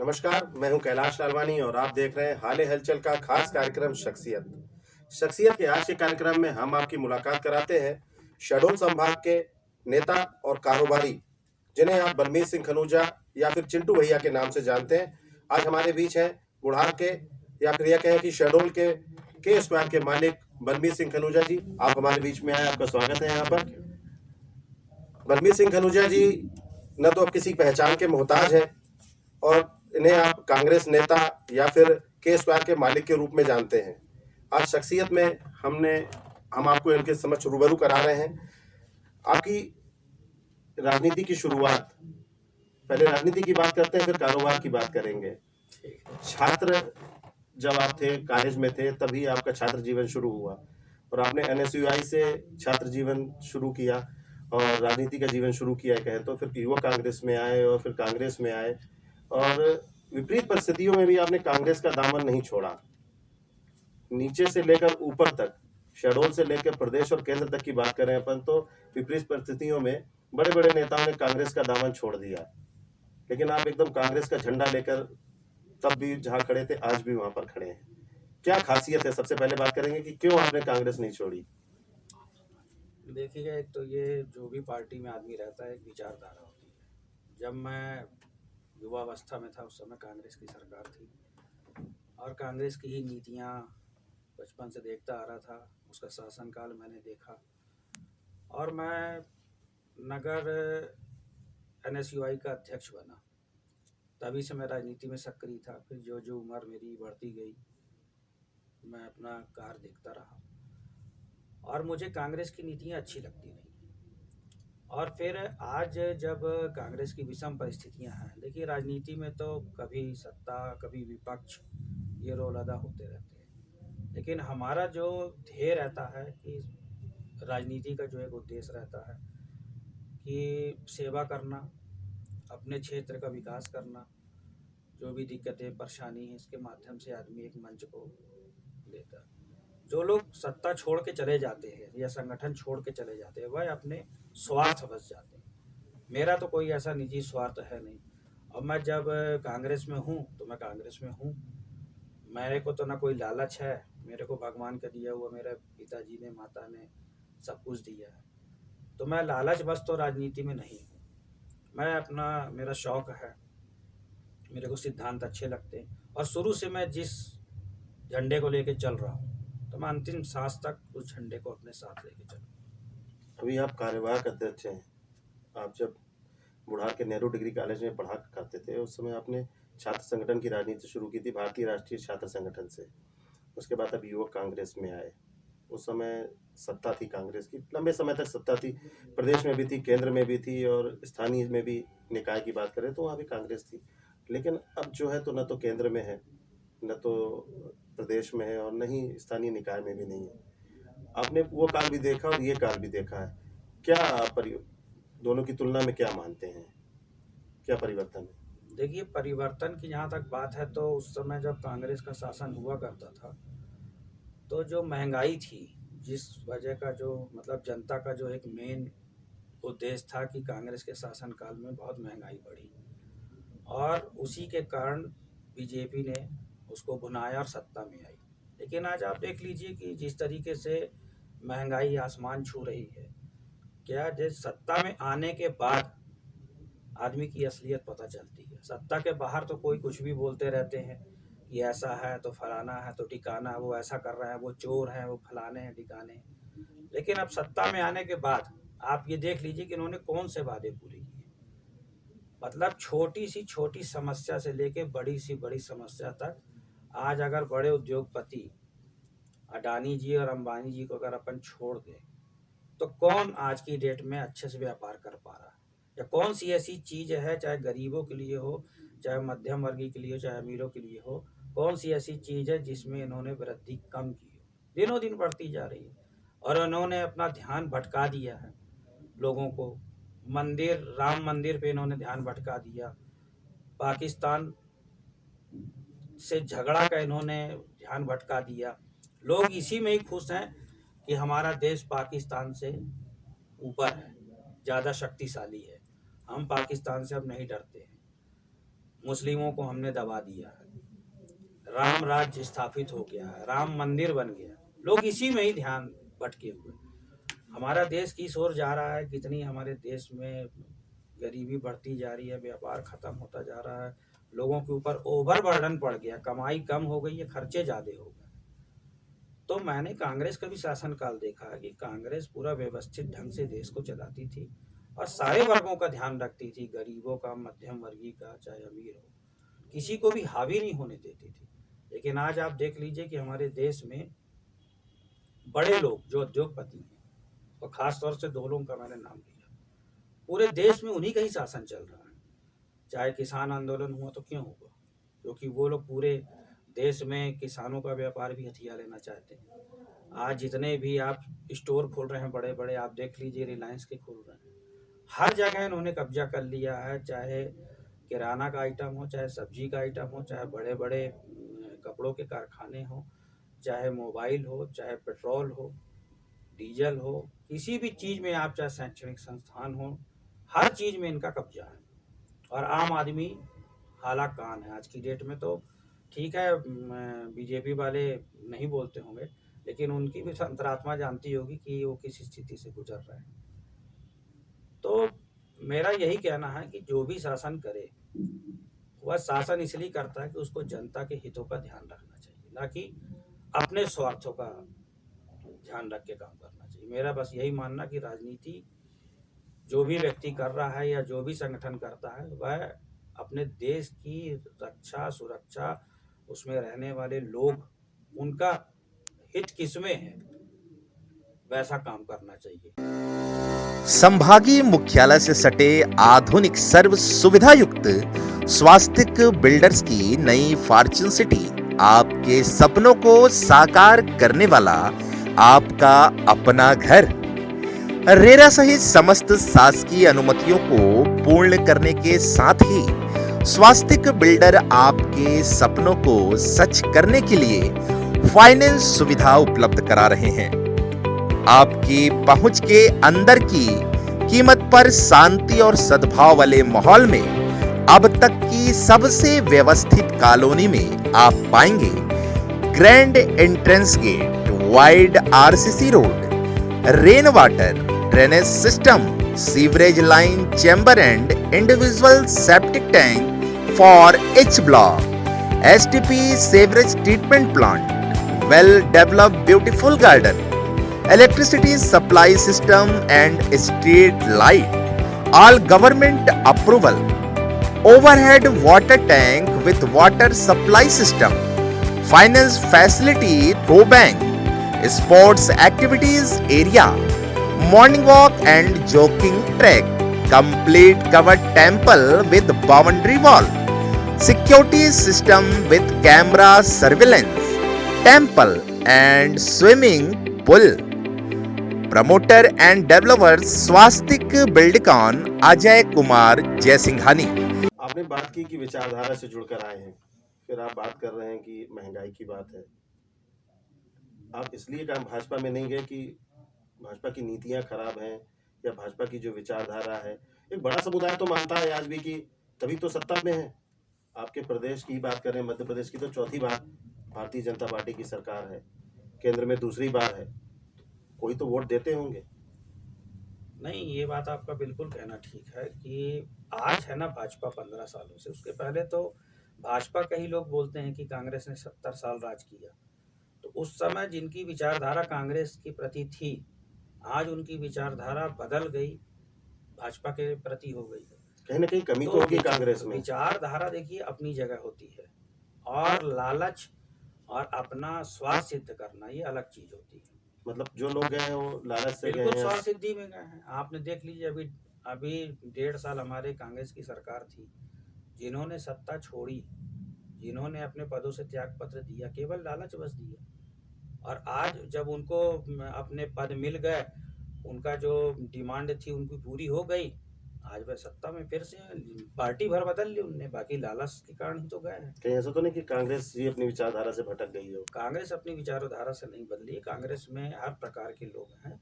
नमस्कार, मैं हूं कैलाश लालवानी और आप देख रहे हैं हाल हलचल का खास कार्यक्रम शख्सियत। शख्सियत के आज के कार्यक्रम में हम आपकी मुलाकात कराते हैं शहडोल संभाग के नेता और कारोबारी, जिन्हें आप बलमीत सिंह खनूजा या फिर चिंटू भैया के नाम से जानते हैं। आज हमारे बीच हैं बुढ़ार के या फिर यह कहें कि शहडोल के स्क्वायर के मालिक बलमीत सिंह खनूजा जी। आप हमारे बीच में आए, आपका स्वागत है यहाँ पर। बलमीत सिंह खनूजा जी न तो अब किसी पहचान के मोहताज है और इन्हें आप कांग्रेस नेता या फिर के स्क्वायर के मालिक के रूप में जानते हैं। आज शख्सियत में हम आपको इनके समक्ष रूबरू करा रहे हैं। आपकी राजनीति की शुरुआत, पहले राजनीति की बात करते हैं, फिर कारोबार की बात करेंगे। छात्र जब आप थे, कॉलेज में थे, तभी आपका छात्र जीवन शुरू हुआ और आपने एनएसयूआई से छात्र जीवन शुरू किया और राजनीति का जीवन शुरू किया कहें तो। फिर युवक कांग्रेस में आए और फिर कांग्रेस में आए और विपरीत परिस्थितियों में भी आपने कांग्रेस का दामन नहीं छोड़ा। नीचे से लेकर ऊपर तक, शहडोल से लेकर प्रदेश और केंद्र तक की बात करें अपन तो विपरीत परिस्थितियों में बड़े बड़े नेताओं ने कांग्रेस का दामन छोड़ दिया, लेकिन आप एकदम कांग्रेस का झंडा लेकर तब भी जहां खड़े थे आज भी वहां पर खड़े हैं। क्या खासियत है? सबसे पहले बात करेंगे कि क्यों आपने कांग्रेस नहीं छोड़ी। देखिएगा, एक तो ये जो भी पार्टी में आदमी रहता है एक विचारधारा होती है। जब मैं युवावस्था में था उस समय कांग्रेस की सरकार थी और कांग्रेस की ही नीतियाँ बचपन से देखता आ रहा था। उसका शासनकाल मैंने देखा और मैं नगर एनएसयूआई का अध्यक्ष बना। तभी से मैं राजनीति में सक्रिय था। फिर जो जो उम्र मेरी बढ़ती गई मैं अपना कार्य देखता रहा और मुझे कांग्रेस की नीतियाँ अच्छी लगती नहीं। और फिर आज जब कांग्रेस की विषम परिस्थितियां हैं, देखिए राजनीति में तो कभी सत्ता कभी विपक्ष ये रोल अदा होते रहते हैं, लेकिन हमारा जो ध्येय रहता है कि राजनीति का जो एक उद्देश्य रहता है कि सेवा करना, अपने क्षेत्र का विकास करना, जो भी दिक्कतें परेशानी है इसके माध्यम से आदमी एक मंच को लेता है। जो लोग सत्ता छोड़ के चले जाते हैं या संगठन छोड़ के चले जाते हैं वह अपने स्वार्थ बस जाते हैं। मेरा तो कोई ऐसा निजी स्वार्थ है नहीं। अब मैं जब कांग्रेस में हूँ तो मैं कांग्रेस में हूँ। मेरे को तो ना कोई लालच है, मेरे को भगवान का दिया हुआ, मेरे पिताजी ने माता ने सब कुछ दिया है, तो मैं लालच बस तो राजनीति में नहीं हूँ। मैं अपना, मेरा शौक है, मेरे को सिद्धांत अच्छे लगते हैं और शुरू से मैं जिस झंडे को लेके चल रहा हूँ तो मैं अंतिम सांस तक उस झंडे को अपने साथ लेके चलूँ। अभी आप कार्यवाहक अध्यक्ष हैं। आप जब बुढ़ार के नेहरू डिग्री कॉलेज में पढ़ा करते थे उस समय आपने छात्र संगठन की राजनीति शुरू की थी, भारतीय राष्ट्रीय छात्र संगठन से। उसके बाद अब युवक कांग्रेस में आए। उस समय सत्ता थी कांग्रेस की, लंबे समय तक सत्ता थी, प्रदेश में भी थी, केंद्र में भी थी और स्थानीय में भी निकाय की बात करें तो वहाँ भी कांग्रेस थी। लेकिन अब जो है तो न तो केंद्र में है, न तो प्रदेश में है और न ही स्थानीय निकाय में भी नहीं है। आपने वो काल भी देखा और ये काल भी देखा है। क्या दोनों की तुलना में क्या मानते हैं, क्या परिवर्तन है? देखिए, परिवर्तन की जहाँ तक बात है तो उस समय जब कांग्रेस का शासन हुआ करता था तो जो महंगाई थी, जिस वजह का जो मतलब जनता का जो एक मेन उद्देश्य था कि कांग्रेस के शासनकाल में बहुत महंगाई बढ़ी और उसी के कारण बीजेपी ने उसको भुनाया और सत्ता में आई। लेकिन आज आप देख लीजिए कि जिस तरीके से महंगाई आसमान छू रही है, क्या जिस सत्ता में आने के बाद आदमी की असलियत पता चलती है। सत्ता के बाहर तो कोई कुछ भी बोलते रहते हैं कि ऐसा है तो फलाना है तो ठिकाना है, वो ऐसा कर रहा है, वो चोर है, वो फलाने हैं ठिकाने हैं। लेकिन अब सत्ता में आने के बाद आप ये देख लीजिए कि इन्होंने कौन से वादे पूरे किए। मतलब छोटी सी छोटी समस्या से लेके बड़ी सी बड़ी समस्या तक, आज अगर बड़े उद्योगपति अडानी जी और अंबानी जी को अगर अपन छोड़ दें तो कौन आज की डेट में अच्छे से व्यापार कर पा रहा है, या कौन सी ऐसी चीज़ है, चाहे गरीबों के लिए हो, चाहे मध्यम वर्गीय के लिए हो, चाहे अमीरों के लिए हो, कौन सी ऐसी चीज़ है जिसमें इन्होंने वृद्धि कम की हो। दिनों दिन बढ़ती जा रही है और इन्होंने अपना ध्यान भटका दिया है लोगों को। मंदिर, राम मंदिर पे इन्होंने ध्यान भटका दिया। पाकिस्तान से झगड़ा का इन्होंने ध्यान भटका दिया। लोग इसी में ही खुश हैं कि हमारा देश पाकिस्तान से ऊपर है, ज़्यादा शक्तिशाली है, हम पाकिस्तान से अब नहीं डरते हैं। मुस्लिमों को हमने दबा दिया है, राम राज्य स्थापित हो गया है, राम मंदिर बन गया, लोग इसी में ही ध्यान भटके हुए। हमारा देश किस ओर जा रहा है, कितनी हमारे देश में गरीबी बढ़ती जा रही है, व्यापार खत्म होता जा रहा है, लोगों के ऊपर ओवर बर्डन पड़ गया, कमाई कम हो गई है, खर्चे ज़्यादा हो गए। तो मैंने कांग्रेस का भी शासनकाल देखा है कि कांग्रेस पूरा व्यवस्थित ढंग से देश को चलाती थी और सारे वर्गों का ध्यान रखती थी, गरीबों का, मध्यम वर्गीय का, चाहे अमीर हो, किसी को भी हावी नहीं होने देती थी। लेकिन आज आप देख लीजिए कि हमारे देश में बड़े लोग जो उद्योगपति हैं, और खास तौर से दो लोगों का मैंने नाम लिया, पूरे देश में उन्हीं का ही शासन चल रहा है। चाहे किसान आंदोलन हुआ तो क्यों हुआ, क्योंकि वो लोग पूरे देश में किसानों का व्यापार भी हथिया लेना चाहते हैं। आज जितने भी आप स्टोर खोल रहे हैं बड़े बड़े, आप देख लीजिए रिलायंस के खोल रहे हैं, हर जगह इन्होंने कब्जा कर लिया है। चाहे किराना का आइटम हो, चाहे सब्जी का आइटम हो, चाहे बड़े बड़े कपड़ों के कारखाने हो, चाहे मोबाइल हो, चाहे पेट्रोल हो, डीजल हो, किसी भी चीज़ में आप, चाहे शैक्षणिक संस्थान हो, हर चीज़ में इनका कब्जा है। और आम आदमी हालाकान है आज की डेट में। तो ठीक है, बीजेपी वाले नहीं बोलते होंगे, लेकिन उनकी भी अंतरात्मा जानती होगी कि वो किस स्थिति से गुजर रहे हैं। तो मेरा यही कहना है कि जो भी शासन करे वह शासन इसलिए करता है कि उसको जनता के हितों का ध्यान रखना चाहिए, ना कि अपने स्वार्थों का ध्यान रख के काम करना चाहिए। मेरा बस यही मानना कि राजनीति जो भी व्यक्ति कर रहा है या जो भी संगठन करता है, वह अपने देश की रक्षा, सुरक्षा, उसमें रहने वाले लोग, उनका हित किसमें है, वैसा काम करना चाहिए। संभागीय मुख्यालय से सटे आधुनिक सर्व सुविधा युक्त स्वास्तिक बिल्डर्स की नई फॉर्च्यून सिटी आपके सपनों को साकार करने वाला आपका अपना घर। रेरा सहित समस्त शासकीय अनुमतियों को पूर्ण करने के साथ ही स्वास्तिक बिल्डर आपके सपनों को सच करने के लिए फाइनेंस सुविधा उपलब्ध करा रहे हैं। आपकी पहुंच के अंदर की कीमत पर शांति और सद्भाव वाले माहौल में अब तक की सबसे व्यवस्थित कॉलोनी में आप पाएंगे grand entrance gate, wide RCC road, rain water, drainage system, sewerage line, chamber and individual septic tank for H block, STP sewerage treatment plant, well developed beautiful garden, electricity supply system and street light, all government approval, overhead water tank with water supply system, finance facility through bank, sports activities area, morning walk and jogging track, complete covered temple with boundary wall, security system with camera surveillance, temple and swimming pool. Promoter and developer Swastik Buildcon Ajay Kumar Jaisinghani. आपने बात की कि विचारधारा से जुड़कर आए हैं, फिर आप बात कर रहे हैं कि महंगाई की बात है। आप इसलिए काम भाजपा में नहीं गए कि भाजपा की नीतियां खराब हैं या भाजपा की जो विचारधारा है। एक बड़ा समुदाय तो मानता है आज भी कि तभी तो सत्ता में है। आपके प्रदेश की बात करें, मध्य प्रदेश की, तो चौथी बार भारतीय जनता पार्टी की सरकार है, केंद्र में दूसरी बार है, कोई तो वोट देते होंगे। नहीं, ये बात आपका बिल्कुल कहना ठीक है कि आज है ना भाजपा 15 सालों से, उसके पहले तो भाजपा का ही लोग बोलते हैं कि कांग्रेस ने 70 साल राज किया। तो उस समय जिनकी विचारधारा कांग्रेस के प्रति थी, आज उनकी विचारधारा बदल गई, भाजपा के प्रति हो गई। कहीं ना कहीं कमी तो होगी कांग्रेस में। विचारधारा देखिए अपनी जगह होती है, और लालच और अपना स्वार्थ सिद्ध करना ये अलग चीज होती है। मतलब जो लोग गए हैं वो लालच से गए बिल्कुल हैं, स्वार्थ सिद्धि में गए हैं। आपने देख लीजिए, अभी 1.5 साल हमारे कांग्रेस की सरकार थी, जिन्होंने सत्ता छोड़ी, जिन्होंने अपने पदों से त्याग पत्र दिया, केवल लालच बस दिया। और आज जब उनको अपने पद मिल गए, उनका जो डिमांड थी उनकी पूरी हो गई, आज वह सत्ता में फिर से पार्टी भर बदल ली उनने, बाकी लालच के कारण ही तो गए हैं। कहीं ऐसा तो नहीं कि कांग्रेस जी अपनी विचारधारा से भटक गई हो? कांग्रेस अपनी विचारधारा से नहीं बदली। कांग्रेस में हर प्रकार के लोग हैं,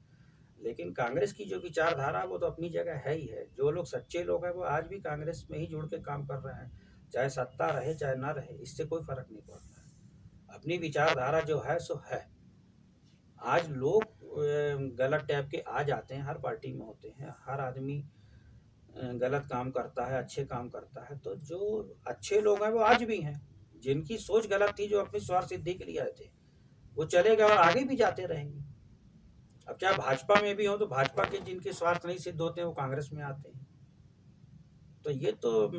लेकिन कांग्रेस की जो विचारधारा वो तो अपनी जगह है ही है। जो लोग सच्चे लोग हैं वो आज भी कांग्रेस में ही जुड़ के काम कर रहे हैं। चाहे सत्ता रहे चाहे ना रहे, इससे कोई फर्क नहीं पड़ता है। अपनी विचारधारा जो है सो है। आज लोग गलत टाइप के आ जाते हैं, हर पार्टी में होते हैं, हर आदमी गलत काम करता है, अच्छे काम करता है। तो जो अच्छे लोग हैं वो आज भी हैं, जिनकी सोच गलत थी, जो अपनी स्वार्थ सिद्धि के लिए आए थे, वो चले गए और आगे भी जाते रहेंगे। अब चाहे भाजपा में भी हो, तो भाजपा के जिनके स्वार्थ नहीं सिद्ध होते हैं वो कांग्रेस में आते हैं। तो ये तो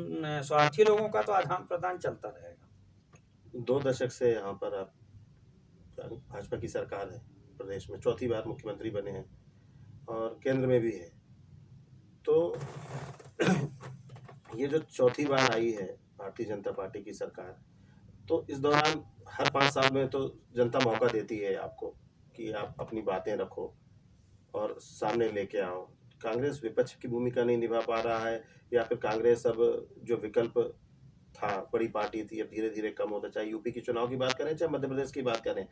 स्वार्थी लोगों का तो आदान प्रदान चलता रहेगा। 2 दशक से यहाँ पर आप भाजपा की सरकार है, प्रदेश में चौथी बार मुख्यमंत्री बने हैं और केंद्र में भी है। तो ये जो चौथी बार आई है भारतीय जनता पार्टी की सरकार, तो इस दौरान हर 5 साल में तो जनता मौका देती है आपको कि आप अपनी बातें रखो और सामने लेके आओ। कांग्रेस विपक्ष की भूमिका नहीं निभा पा रहा है, या फिर कांग्रेस अब जो विकल्प था, बड़ी पार्टी थी, अब धीरे धीरे कम होता, चाहे यूपी के चुनाव की बात करें चाहे मध्य प्रदेश की बात करें,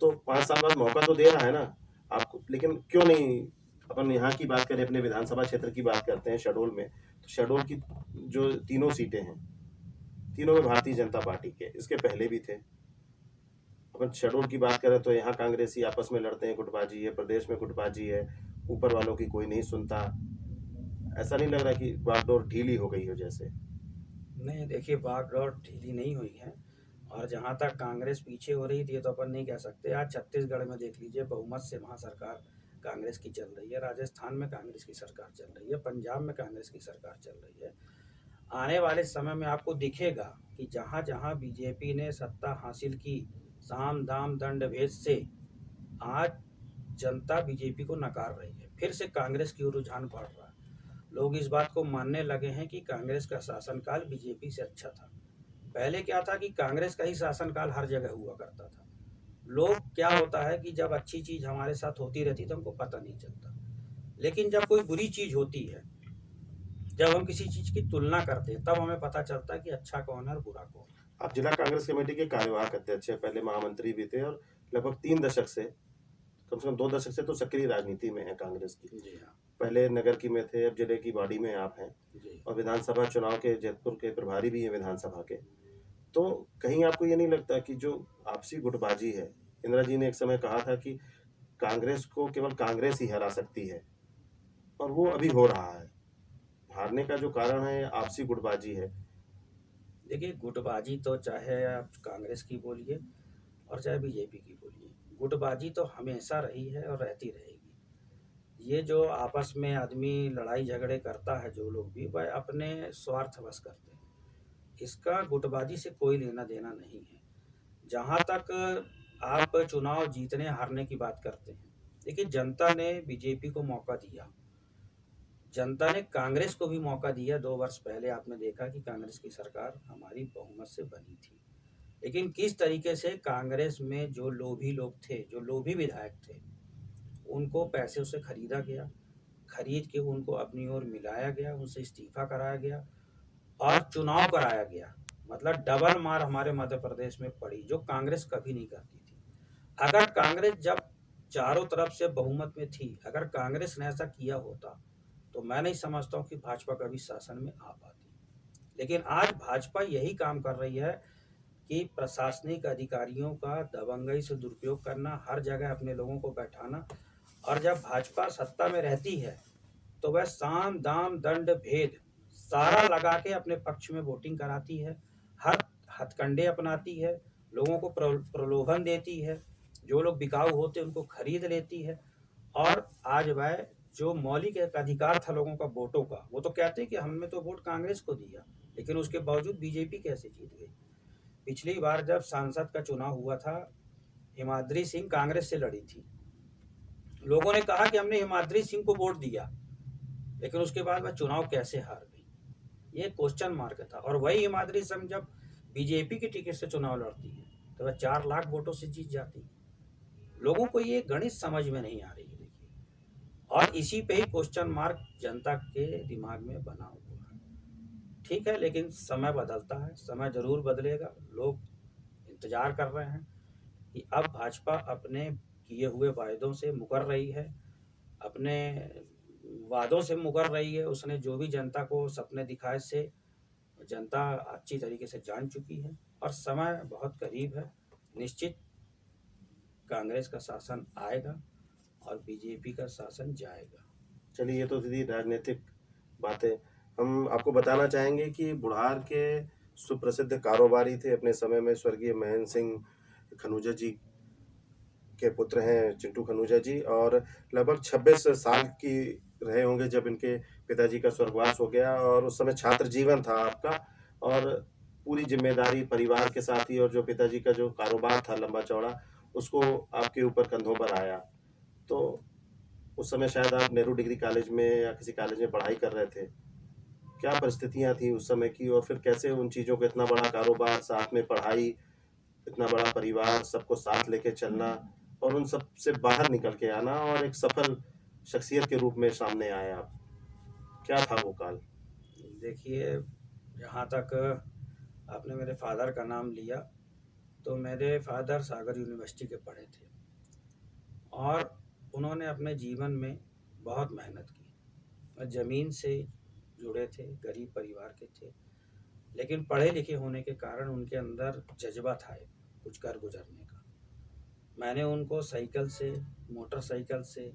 तो 5 साल बाद मौका तो दे रहा है ना आपको। लेकिन क्यों नहीं, अपन यहाँ की बात करें, अपने विधानसभा क्षेत्र की बात करते हैं शहडोल में, तो शहडोल की जो तीनों सीटें हैं, तीनों में भारतीय जनता पार्टी के, इसके पहले भी थे। अपन शहडोल की बात करें तो यहाँ कांग्रेसी आपस में लड़ते हैं, गुटबाजी है, प्रदेश में गुटबाजी है, ऊपर वालों की कोई नहीं सुनता। ऐसा नहीं लग रहा कि बागडोर ढीली हो गई हो जैसे? नहीं, देखिए, बागडोर ढीली नहीं हुई है। और जहाँ तक कांग्रेस पीछे हो रही थी, तो अपन नहीं कह सकते। आज छत्तीसगढ़ में देख लीजिए, बहुमत से वहाँ सरकार कांग्रेस की चल रही है, राजस्थान में कांग्रेस की सरकार चल रही है, पंजाब में कांग्रेस की सरकार चल रही है। आने वाले समय में आपको दिखेगा कि जहाँ जहाँ बीजेपी ने सत्ता हासिल की, साम दाम दंड भेद से, आज जनता बीजेपी को नकार रही है। फिर से कांग्रेस की ओर रुझान बढ़ रहा है। लोग इस बात को मानने लगे हैं कि कांग्रेस का शासनकाल बीजेपी से अच्छा था। पहले क्या था कि कांग्रेस का ही शासनकाल हर जगह हुआ करता था। लोग, क्या होता है कि जब अच्छी चीज हमारे साथ होती रहती तो हमको पता नहीं चलता, लेकिन जब कोई बुरी चीज होती है, जब हम किसी चीज की तुलना करते हैं, तब हमें पता चलता है कि अच्छा कौन है और बुरा कौन है। आप जिला कांग्रेस कमेटी के कार्यवाहक अध्यक्ष हैं, पहले महामंत्री भी थे, और लगभग 3 दशक से, कम से कम 2 दशक से तो सक्रिय राजनीति में है कांग्रेस की। जी हाँ। पहले नगर की में थे, अब जिले की बॉडी में आप हैं, जी। और विधानसभा चुनाव के जयपुर के प्रभारी भी हैं विधानसभा के। तो कहीं आपको ये नहीं लगता कि जो आपसी गुटबाजी है, इंदिरा जी ने एक समय कहा था कि कांग्रेस को केवल कांग्रेस ही हरा सकती है, और वो अभी हो रहा है। हारने का जो कारण है आपसी गुटबाजी है। देखिए, गुटबाजी तो चाहे आप कांग्रेस की बोलिए और चाहे बीजेपी की बोलिए, गुटबाजी तो हमेशा रही है और रहती रहेगी। ये जो आपस में आदमी लड़ाई झगड़े करता है, जो लोग भी, वह अपने स्वार्थवश करते हैं। इसका गुटबाजी से कोई लेना देना नहीं है। जहाँ तक आप चुनाव जीतने हारने की बात करते हैं, देखिए, जनता ने बीजेपी को मौका दिया, जनता ने कांग्रेस को भी मौका दिया। 2 वर्ष पहले आपने देखा कि कांग्रेस की सरकार हमारी बहुमत से बनी थी, लेकिन किस तरीके से कांग्रेस में जो लोभी लोग थे, जो लोभी विधायक थे, उनको पैसे से खरीदा गया, खरीद के उनको अपनी ओर मिलाया गया, उनसे इस्तीफा कराया गया और चुनाव कराया गया। मतलब डबल मार हमारे मध्य प्रदेश में पड़ी, जो कांग्रेस कभी नहीं करती थी। अगर कांग्रेस जब चारों तरफ से बहुमत में थी, अगर कांग्रेस ने ऐसा किया होता, तो मैं नहीं समझता हूँ कि भाजपा कभी शासन में आ पाती। लेकिन आज भाजपा यही काम कर रही है कि प्रशासनिक अधिकारियों का दबंगई से दुरुपयोग करना, हर जगह अपने लोगों को बैठाना। और जब भाजपा सत्ता में रहती है, तो वह साम दाम दंड भेद सारा लगा के अपने पक्ष में वोटिंग कराती है, हर हथकंडे अपनाती है, लोगों को प्रलोभन देती है, जो लोग बिकाऊ होते हैं उनको खरीद लेती है। और आज वह जो मौलिक एक अधिकार था लोगों का वोटों का, वो तो कहते हैं कि हमने तो वोट कांग्रेस को दिया, लेकिन उसके बावजूद बीजेपी कैसे जीत गई। पिछली बार जब सांसद का चुनाव हुआ था, हिमाद्री सिंह कांग्रेस से लड़ी थी। लोगों ने कहा कि हमने हिमाद्री सिंह को वोट दिया, लेकिन उसके बाद वह चुनाव कैसे हार गई, ये क्वेश्चन मार्क था। और वही हिमाद्री सिंह जब बीजेपी की टिकट से चुनाव लड़ती है, तो वह 4 लाख वोटों से जीत जाती है। लोगों को ये गणित समझ में नहीं आ रही है, देखिए। और इसी पे ही क्वेश्चन मार्क जनता के दिमाग में बना हुआ है। ठीक है, लेकिन समय बदलता है, समय जरूर बदलेगा। लोग इंतजार कर रहे हैं कि अब भाजपा अपने किए हुए वायदों से मुकर रही है, अपने वादों से मुकर रही है। उसने जो भी जनता को सपने दिखाए से जनता अच्छी तरीके से जान चुकी है और समय बहुत करीब है। निश्चित कांग्रेस का शासन आएगा और बीजेपी का शासन जाएगा। चलिए, ये तो थी राजनीतिक बातें। हम आपको बताना चाहेंगे कि बुढ़ार के सुप्रसिद्ध कारोबारी थे अपने समय में, स्वर्गीय महेंद्र सिंह खनूजा जी के पुत्र हैं चिंटू खनूजा जी, और लगभग 26 साल की रहे होंगे जब इनके पिताजी का स्वर्गवास हो गया। और उस समय छात्र जीवन था आपका, और पूरी जिम्मेदारी परिवार के साथ ही, और जो पिताजी का जो कारोबार था लंबा चौड़ा, उसको आपके ऊपर कंधों पर आया। तो उस समय शायद आप नेहरू डिग्री कॉलेज में या किसी कॉलेज में पढ़ाई कर रहे थे। क्या परिस्थितियां थी उस समय की, और फिर कैसे उन चीज़ों को, इतना बड़ा कारोबार, साथ में पढ़ाई, इतना बड़ा परिवार, सबको साथ लेके चलना, और उन सब से बाहर निकल के आना, और एक सफल शख्सियत के रूप में सामने आए आप। क्या था वो काल? देखिए, जहाँ तक आपने मेरे फादर का नाम लिया, तो मेरे फादर सागर यूनिवर्सिटी के पढ़े थे और उन्होंने अपने जीवन में बहुत मेहनत की और ज़मीन से जुड़े थे, गरीब परिवार के थे, लेकिन पढ़े लिखे होने के कारण उनके अंदर जज्बा था कुछ कर गुजरने का। मैंने उनको साइकिल से, मोटरसाइकिल से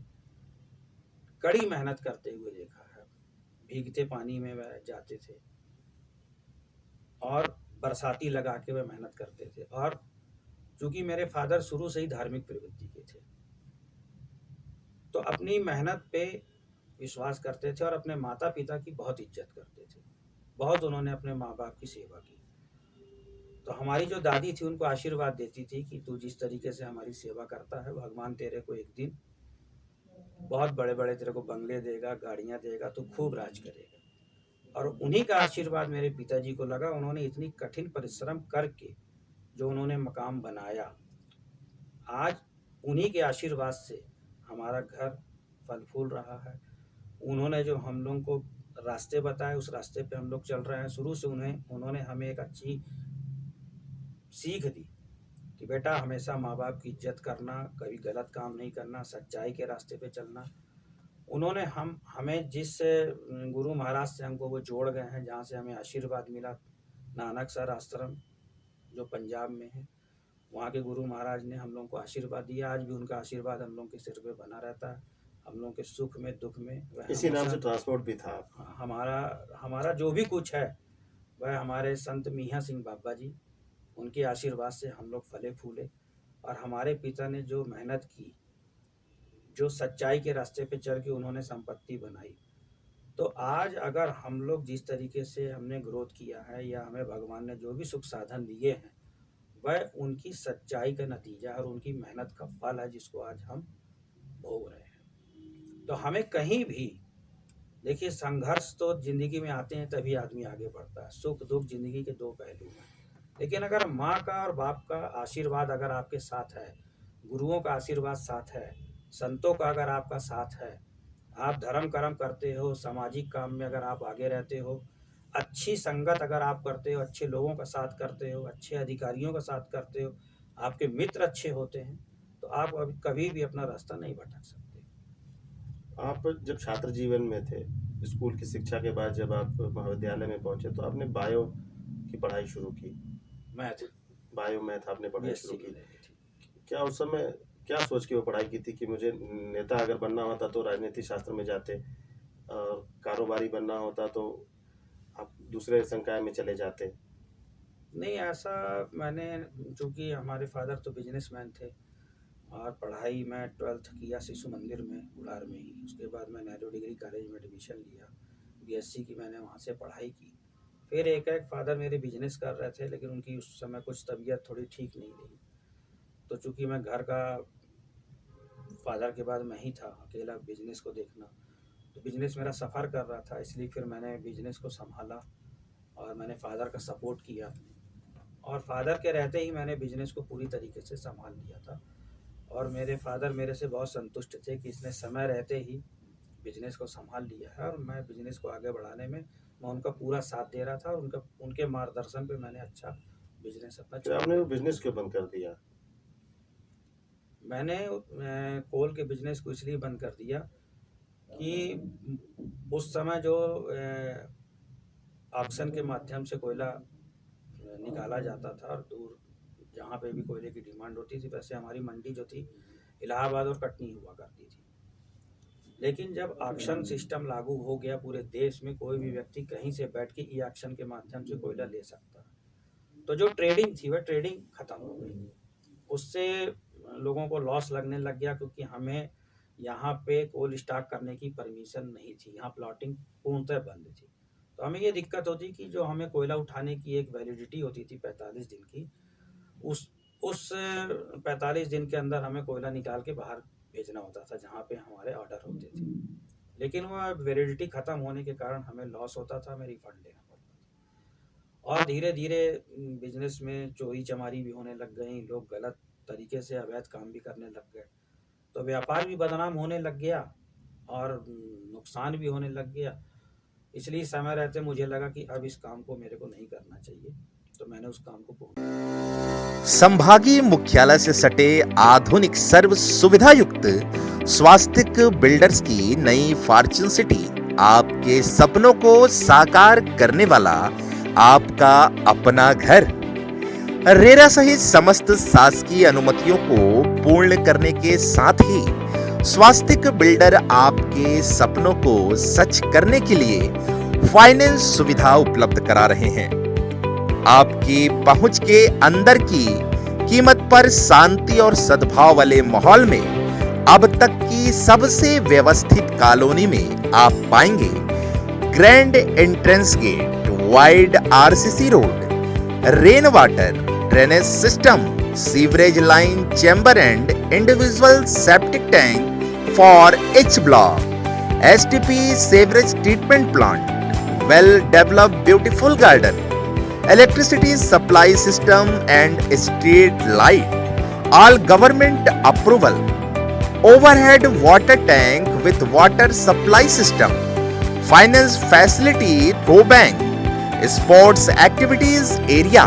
कड़ी मेहनत करते हुए देखा है। भीगते पानी में वह जाते थे और बरसाती लगा के वह मेहनत करते थे। और चूंकि मेरे फादर शुरू से ही धार्मिक प्रवृत्ति के थे, तो अपनी मेहनत पे विश्वास करते थे और अपने माता पिता की बहुत इज्जत करते थे। बहुत उन्होंने अपने माँ बाप की सेवा की। तो हमारी जो दादी थी उनको आशीर्वाद देती थी कि तू जिस तरीके से हमारी सेवा करता है, भगवान तेरे को एक दिन बहुत बड़े बड़े तेरे को बंगले देगा, गाड़ियाँ देगा, तू खूब राज करेगा। और उन्हीं का आशीर्वाद मेरे पिताजी को लगा। उन्होंने इतनी कठिन परिश्रम करके जो उन्होंने मकाम बनाया, आज उन्हीं के आशीर्वाद से हमारा घर फल फूल रहा है। उन्होंने जो हम लोगों को रास्ते बताए, उस रास्ते पे हम लोग चल रहे हैं। शुरू से उन्होंने हमें एक अच्छी सीख दी कि बेटा हमेशा माँ बाप की इज्जत करना, कभी गलत काम नहीं करना, सच्चाई के रास्ते पे चलना। उन्होंने हमें जिस गुरु महाराज से हमको वो जोड़ गए हैं, जहाँ से हमें आशीर्वाद मिला, नानकसर आश्रम जो पंजाब में है, वहाँ के गुरु महाराज ने हम लोगों को आशीर्वाद दिया। आज भी उनका आशीर्वाद हम लोगों के सिर पे बना रहता है, हम लोगों के सुख में दुख में। इसी नाम से ट्रांसपोर्ट भी था। हमारा जो भी कुछ है वह हमारे संत मियाँ सिंह बाबा जी, उनके आशीर्वाद से हम लोग फले फूले। और हमारे पिता ने जो मेहनत की, जो सच्चाई के रास्ते पे चल के उन्होंने संपत्ति बनाई, तो आज अगर हम लोग जिस तरीके से हमने ग्रोथ किया है या हमें भगवान ने जो भी सुख साधन दिए हैं, वह उनकी सच्चाई का नतीजा है और उनकी मेहनत का फल है, जिसको आज हम भोग रहे हैं। तो हमें कहीं भी, देखिए, संघर्ष तो जिंदगी में आते हैं तभी आदमी आगे बढ़ता है। सुख दुख जिंदगी के दो पहलू हैं, लेकिन अगर माँ का और बाप का आशीर्वाद अगर आपके साथ है, गुरुओं का आशीर्वाद साथ है, संतों का अगर आपका साथ है, आप धर्म कर्म करते हो, सामाजिक काम में अगर आप आगे रहते हो, अच्छी संगत अगर आप करते हो, अच्छे लोगों का साथ करते हो, अच्छे अधिकारियों का साथ करते हो, आपके मित्र अच्छे होते हैं, तो आप कभी भी अपना रास्ता नहीं भटक सकते। आप जब छात्र जीवन में थे, स्कूल की शिक्षा के बाद जब आप महाविद्यालय में पहुंचे, तो आपने बायो की पढ़ाई शुरू की। बायो मैथ आपने पढ़ाई शुरू की। क्या उस समय क्या सोच के वो पढ़ाई की थी कि मुझे नेता अगर बनना होता तो राजनीति शास्त्र में जाते, और कारोबारी बनना होता तो आप दूसरे संकाय में चले जाते? नहीं, ऐसा मैंने, चूँकि हमारे फादर तो बिजनेसमैन थे और पढ़ाई मैं 12th किया शिशु मंदिर में, बुढ़ार में ही। उसके बाद मैं नेहरू डिग्री कॉलेज में एडमिशन लिया, बीएससी की मैंने वहाँ से पढ़ाई की। फिर एक फादर मेरे बिजनेस कर रहे थे, लेकिन उनकी उस समय कुछ तबीयत थोड़ी ठीक नहीं रही, तो चूँकि मैं घर का फादर के बाद मैं ही था अकेला बिजनेस को देखना, तो बिजनेस मेरा सफ़र कर रहा था, इसलिए फिर मैंने बिजनेस को संभाला और मैंने फादर का सपोर्ट किया। और फादर के रहते ही मैंने बिजनेस को पूरी तरीके से संभाल लिया था। और मेरे फादर मेरे से बहुत संतुष्ट थे कि इसने समय रहते ही बिजनेस को संभाल लिया है, और मैं बिजनेस को आगे बढ़ाने में मैं उनका पूरा साथ दे रहा था, और उनके मार्गदर्शन पे मैंने अच्छा बिजनेस अपना तो आपने वो बिजनेस क्यों बंद कर दिया? मैंने कोल के बिजनेस को इसलिए बंद कर दिया कि उस समय जो ऑक्शन के माध्यम से कोयला निकाला जाता था और दूर जहाँ पे भी कोयले की डिमांड होती थी, वैसे हमारी मंडी जो थी इलाहाबाद और कटनी हुआ करती थी। लेकिन जब ऑक्शन सिस्टम लागू हो गया पूरे देश में, कोई भी व्यक्ति कहीं से बैठ के ई ऑक्शन के माध्यम से कोयला ले सकता है, तो जो ट्रेडिंग थी वह ट्रेडिंग खत्म हो गई। उससे लोगों को लॉस लगने लग गया, क्योंकि हमें यहाँ पे कोल्ड स्टॉक करने की परमिशन नहीं थी, यहाँ प्लॉटिंग पूर्णतः बंद थी। तो हमें ये दिक्कत होती कि जो हमें कोयला उठाने की एक वैलिडिटी होती थी 45 दिन की, उस 45 दिन के अंदर हमें कोयला निकाल के बाहर भेजना होता था जहाँ पे हमारे ऑर्डर होते थे। लेकिन वह वैलिडिटी ख़त्म होने के कारण हमें लॉस होता था, हमें रिफंड लेना पड़ता था। और धीरे धीरे बिजनेस में चोरी चमारी भी होने लग गई, लोग गलत तरीके से अवैध काम भी करने लग गए, तो व्यापार भी बदनाम होने लग गया और नुकसान भी होने लग गया। इसलिए समय रहते मुझे लगा कि अब इस काम को मेरे को नहीं करना चाहिए, तो मैंने उस काम को पूर्ण। संभागीय मुख्यालय से सटे आधुनिक सर्व सुविधा युक्त स्वास्तिक बिल्डर्स की नई फॉर्च्यून सिटी आपके सपनों को साकार करने वाला आपका अपना घर। रेरा सहित समस्त शासकीय अनुमतियों को पूर्ण करने के साथ ही स्वास्तिक बिल्डर आपके सपनों को सच करने के लिए फाइनेंस सुविधा उपलब्ध करा रहे हैं। आपकी पहुंच के अंदर की कीमत पर शांति और सद्भाव वाले माहौल में अब तक की सबसे व्यवस्थित कॉलोनी में आप पाएंगे grand entrance gate, wide RCC road, rain water, drainage system, sewerage line, chamber and individual septic tank for H block, STP sewerage treatment plant, well developed beautiful garden, electricity supply system and street light, all government approval, overhead water tank with water supply system, finance facility through bank, sports activities area,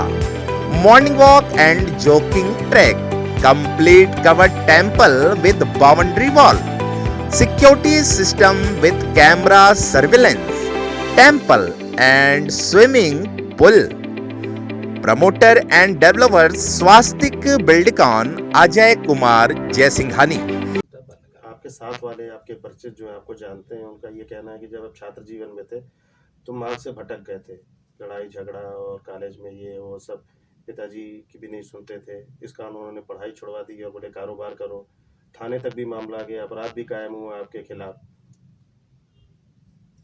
morning walk and jogging track, complete covered temple with boundary wall, security system with camera surveillance, temple and swimming pool. Promoter and developer Swastik Buildcon Ajay Kumar Jaisinghani. आपके साथ वाले आपके परिचित जो है आपको जानते हैं, उनका ये कहना है कि जब आप छात्र जीवन में थे तो मार्ग से भटक गए थे, लड़ाई झगड़ा और कॉलेज में ये वो सब, पिताजी की भी नहीं सुनते थे, इस कारण उन्होंने पढ़ाई छुड़वा दी और बोले कारोबार करो, थाने तक भी मामला गया, अपराध भी कायम हुआ आपके खिलाफ।